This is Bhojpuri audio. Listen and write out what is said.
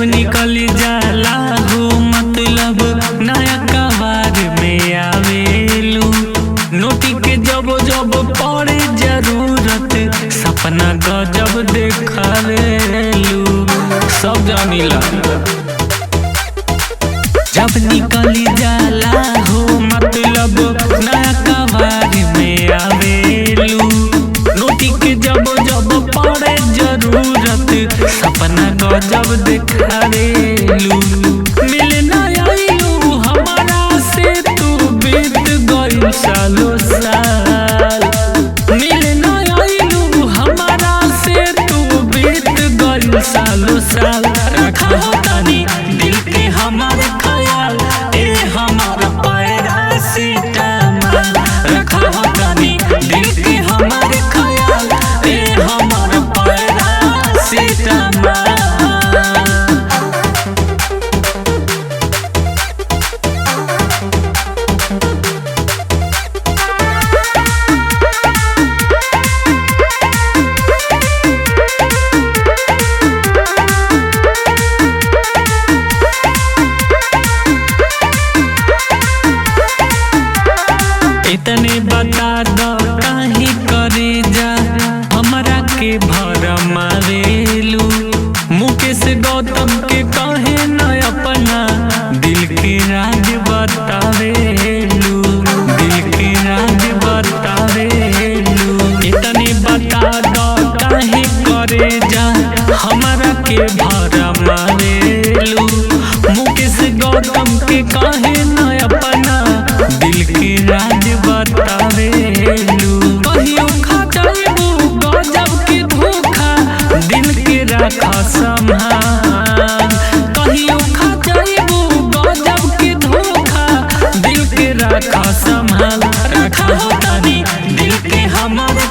जब निकल जाला हो मतलब नया कबार में आवेलू। नोटी के जब जब पड़े जरूरत सपना गजब देखावेलू। सब जानिला जब निकल जाला हो मतलब नया कबार में आवेलू। नोटी के जब जब पड़े जरूरत सपना गजब देखावेलू। मिलना आइलू हमारा से तू बीत गइल सालों साल। मिलना आइलू हमारा से तू बीत गइल सालों साल। रखा हो तानी दिल के हमारे ख्याल ए हमारा पैरासिटामोल। रखा हो तानी दिल के हमारे ख्याल ए हमारा पैरासिटामोल। इतने बता दो काहे करे जा हमरा के भरम आवेलू। मुकेश गौतम के काहे न अपना दिल के राज बतावेलू। दिल के राज बतावेलू। इतने बता दो काहे करे जा हमरा के भरम आवेलू। मुकेश गौतम के काहे न अपना दिल के राज बतावेलू। कहियो खा जाइबू गजब के धोखा दिल के रखा संभाल। कहियो खा जाइबू गजब के धोखा दिल के रखा संभाल। रखा हो तानी दिल के हमारे